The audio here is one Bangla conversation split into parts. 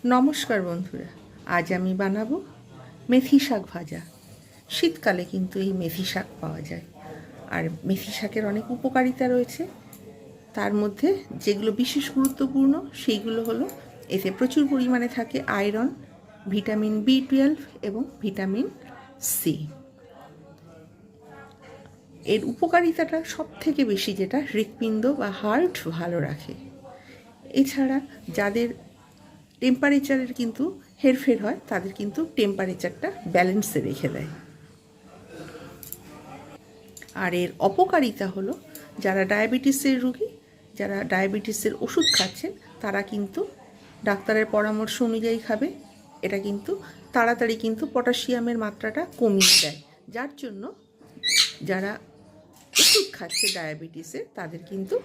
নমস্কার বন্ধুরা, আজ আমি বানাবো মেথি শাক ভাজা। শীতকালে কিন্তু এই মেথি শাক পাওয়া যায়, আর মেথি শাকের অনেক উপকারিতা রয়েছে। তার মধ্যে যেগুলো বিশেষ গুরুত্বপূর্ণ সেইগুলো হলো, এতে প্রচুর পরিমাণে থাকে আয়রন, ভিটামিন B12 এবং ভিটামিন সি। এর উপকারিতাটা সব থেকে বেশি যেটা হৃৎপিণ্ড বা হার্ট ভালো রাখে। এছাড়া যাদের টেম্পারেচারের কিন্তু হেরফের হয়, তাদের কিন্তু টেম্পারেচারটা ব্যালেন্সে রেখে দেয়। আর এর অপকারিতা হলো, যারা ডায়াবেটিসের রোগী, যারা ডায়াবেটিসের ওষুধ খাচ্ছেন, তারা কিন্তু ডাক্তারের পরামর্শ অনুযায়ী খাবে। এটা কিন্তু তাড়াতাড়ি কিন্তু পটাশিয়ামের মাত্রাটা কমিয়ে দেয়, যার জন্য যারা ওষুধ খাচ্ছে ডায়াবেটিসের, তাদের কিন্তু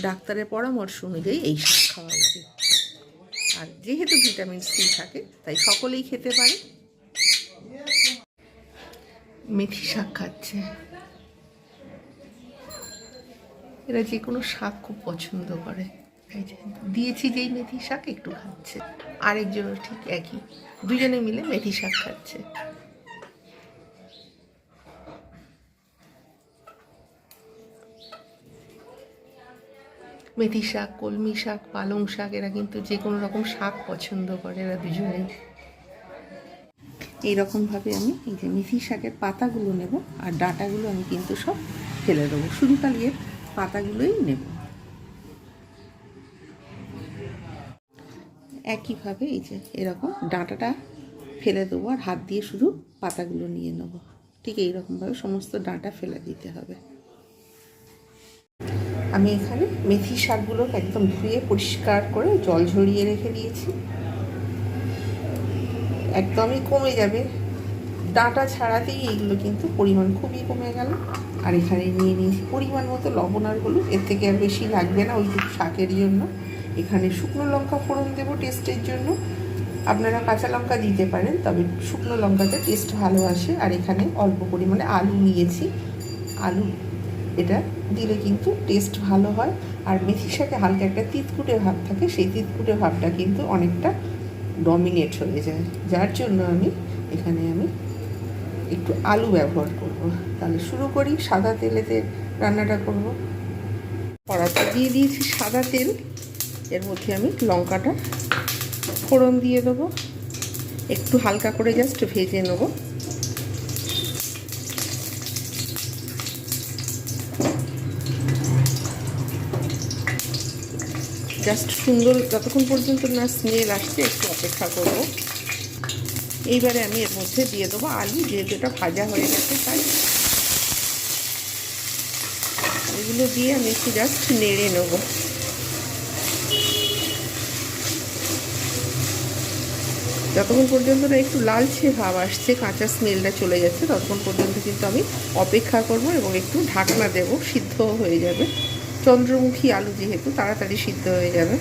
ডাক্তারের পরামর্শ অনুযায়ী এই শাক খাওয়া উচিত। আর যেহেতু ভিটামিন সি থাকে, তাই সকলেই খেতে পারে। মেথি শাক খাচ্ছে, এরা যে কোনো শাক খুব পছন্দ করে। দিয়েছি যেই মেথি শাক একটু খাচ্ছে, আরেকজনও ঠিক একই, দুজনে মিলে মেথি শাক খাচ্ছে। মেথি শাক, কলমি শাক, পালং শাক, এরা কিন্তু যে কোনো রকম শাক পছন্দ করে এরা দুজনেই। এইরকমভাবে আমি এই যে মেথি শাকের পাতাগুলো নেব, আর ডাঁটাগুলো আমি কিন্তু সব ফেলে দেবো, শুধু খালি এর পাতাগুলোই নেব। একইভাবে এই যে এরকম ডাঁটাটা ফেলে দেবো, আর হাত দিয়ে শুধু পাতাগুলো নিয়ে নেব। ঠিক এইরকমভাবে সমস্ত ডাঁটা ফেলে দিতে হবে। আমি এখানে মেথি শাকগুলো একদম ধুয়ে পরিষ্কার করে জল ঝরিয়ে রেখে দিয়েছি। একদমই কমে যাবে, ডাঁটা ছাড়াতেই এইগুলো কিন্তু পরিমাণ খুবই কমে গেল। আর এখানে নিয়ে নিয়েছি পরিমাণ মতো লবণ আর হলুদ, এর থেকে আর বেশি লাগবে না ওইটুকু শাকের জন্য। এখানে শুকনো লঙ্কা ফোড়ন দেবো টেস্টের জন্য, আপনারা কাঁচা লঙ্কা দিতে পারেন, তবে শুকনো লঙ্কাতে টেস্ট ভালো আসে। আর এখানে অল্প পরিমাণে আলু নিয়েছি, আলু এটা দিলে কিন্তু টেস্ট ভালো হয়। আর মেথির সাথে হালকা একটা তিতকুটে ভাব থাকে, সেই তিতকুটে ভাবটা কিন্তু অনেকটা ডমিনেট হয়ে যায়, যার জন্য এখানে আমি একটু আলু ব্যবহার করব। তাহলে শুরু করি, সাদা তেলেতে রান্নাটা করব। কড়াতে দিয়ে দিয়েছি সাদা তেল, এর মধ্যে আমি লঙ্কাটা ফোড়ন দিয়ে দেবো, একটু হালকা করে জাস্ট ভেজে নেব। জাস্ট সুন্দর যতক্ষণ পর্যন্ত না স্মেল আসছে একটু অপেক্ষা করব। এইবারে আমি এর মধ্যে দিয়ে দেবো আলু, যেহেতু এটা ভাজা হয়ে গেছে তাই। এগুলো দিয়ে আমি একটু জাস্ট নেড়ে নেব। যতক্ষণ পর্যন্ত না একটু লালচে ভাব আসছে, কাঁচা স্মেলটা চলে যাচ্ছে, ততক্ষণ পর্যন্ত কিন্তু আমি অপেক্ষা করব এবং একটু ঢাকনা দেব, সিদ্ধ হয়ে যাবে। চন্দ্রমুখী আলু যেহেতু তাড়াতাড়ি সিদ্ধ হয়ে যাবে।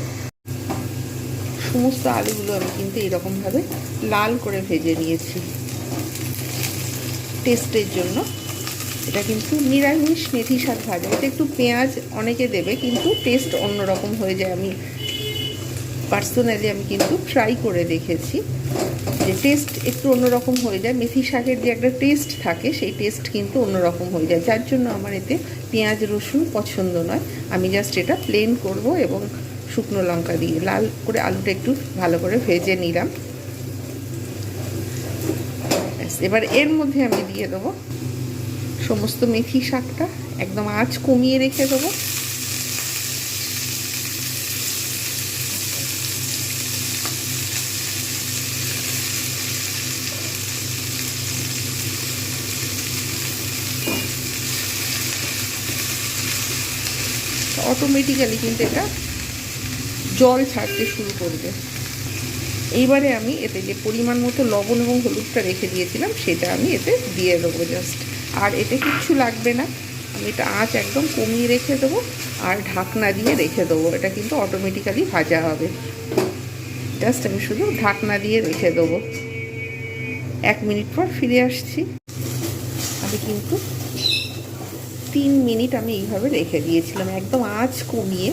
সমস্ত আলুগুলো আমি কিন্তু এরকমভাবে লাল করে ভেজে নিয়েছি টেস্টের জন্য। এটা কিন্তু নিরামিষ মেথি শাক ভাজা, এটা একটু পেঁয়াজ অনেকে দেবে, কিন্তু টেস্ট অন্যরকম হয়ে যায়। আমি পার্সোনালি কিন্তু ট্রাই করে দেখেছি যে টেস্ট একটু অন্যরকম হয়ে যায়। মেথি শাকের যে একটা টেস্ট থাকে, সেই টেস্ট কিন্তু অন্যরকম হয়ে যায়, যার জন্য আমার এতে পেঁয়াজ রসুন পছন্দ নয়। আমি জাস্ট এটা প্লেন করব এবং শুকনো লঙ্কা দিয়ে লাল করে আলুটা একটু ভালো করে ভেজে নিলাম। এবার এর মধ্যে আমি দিয়ে দেবো সমস্ত মেথি শাকটা, একদম আঁচ কমিয়ে রেখে দেবো। অটোমেটিক্যালি কিন্তু এটা জল ছাড়তে শুরু করবে। এইবারে আমি এতে যে পরিমাণ মতো লবণ এবং হলুদটা রেখে দিয়েছিলাম, সেটা আমি এতে দিয়ে দেবো জাস্ট। আর এতে কিচ্ছু লাগবে না, আমি এটা আঁচ একদম কমিয়ে রেখে দেবো আর ঢাকনা দিয়ে রেখে দেবো। এটা কিন্তু অটোমেটিক্যালি ভাজা হবে, জাস্ট আমি শুধু ঢাকনা দিয়ে রেখে দেবো। 1 মিনিট পর ফিরে আসছি। আমি কিন্তু 3 মিনিট আমি এইভাবে রেখে দিয়েছিলাম, একদম আঁচ কমিয়ে।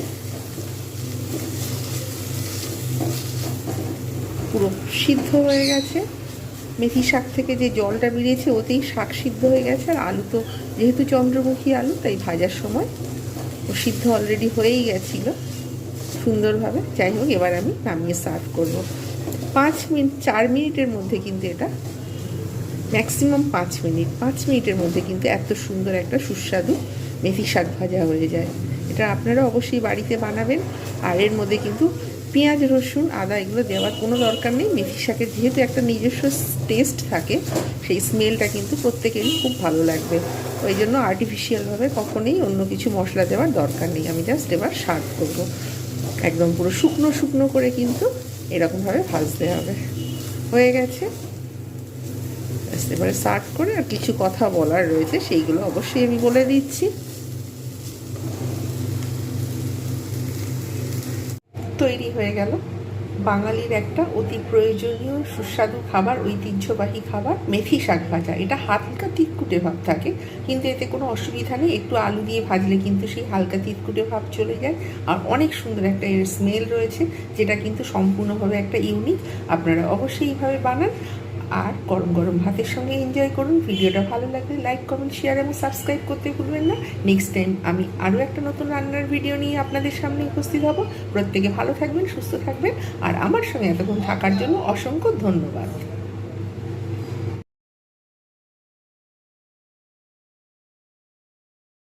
পুরো সিদ্ধ হয়ে গেছে। মেথি শাক থেকে যে জলটা বেরিয়েছে ওতেই শাক সিদ্ধ হয়ে গেছে। আর আলু তো যেহেতু চন্দ্রমুখী আলু, তাই ভাজার সময় ও সিদ্ধ অলরেডি হয়েই গেছিলো সুন্দরভাবে। যাই হোক, এবার আমি নামিয়ে সার্ভ করব। 4 মিনিটের মধ্যে কিন্তু এটা, ম্যাক্সিমাম 5 মিনিটের মধ্যে কিন্তু এত সুন্দর একটা সুস্বাদু মেথি শাক ভাজা হয়ে যায়। এটা আপনারা অবশ্যই বাড়িতে বানাবেন। আর এর মধ্যে কিন্তু পেঁয়াজ, রসুন, আদা এগুলো দেওয়ার কোনো দরকার নেই। মেথি শাকের যেহেতু একটা নিজস্ব টেস্ট থাকে, সেই স্মেলটা কিন্তু প্রত্যেকেরই খুব ভালো লাগবে। ওই জন্য আর্টিফিশিয়ালভাবে কখনোই অন্য কিছু মশলা দেওয়ার দরকার নেই। আমি জাস্ট এবার সার্ভ করব। একদম পুরো শুকনো শুকনো করে কিন্তু এরকমভাবে ভাজতে হবে। হয়ে গেছে, এবারে সার্ভ করে আর কিছু কথা বলার রয়েছে, সেইগুলো অবশ্যই আমি বলে দিচ্ছি। তৈরি হয়ে গেল বাঙালির একটা অতি প্রয়োজনীয় সুস্বাদু খাবার, ঐতিহ্যবাহী খাবার মেথি শাক ভাজা। এটা হালকা তিতকুটে ভাব থাকে, কিন্তু এতে কোনো অসুবিধা নেই। একটু আলু দিয়ে ভাজলে কিন্তু সেই হালকা তিতকুটে ভাব চলে যায়। আর অনেক সুন্দর একটা এর স্মেল রয়েছে, যেটা কিন্তু সম্পূর্ণভাবে একটা ইউনিক। আপনারা অবশ্যই এইভাবে বানান আর গরম গরম ভাতের সঙ্গে এনজয় করুন। ভিডিওটা ভালো লাগলে লাইক, কমেন্ট, শেয়ার এবং সাবস্ক্রাইব করতে ভুলবেন না। নেক্সট টাইম আমি আরও একটা নতুন রান্নার ভিডিও নিয়ে আপনাদের সামনে উপস্থিত হব। প্রত্যেকে ভালো থাকবেন, সুস্থ থাকবেন, আর আমার সঙ্গে এতক্ষণ থাকার জন্য অসংখ্য ধন্যবাদ।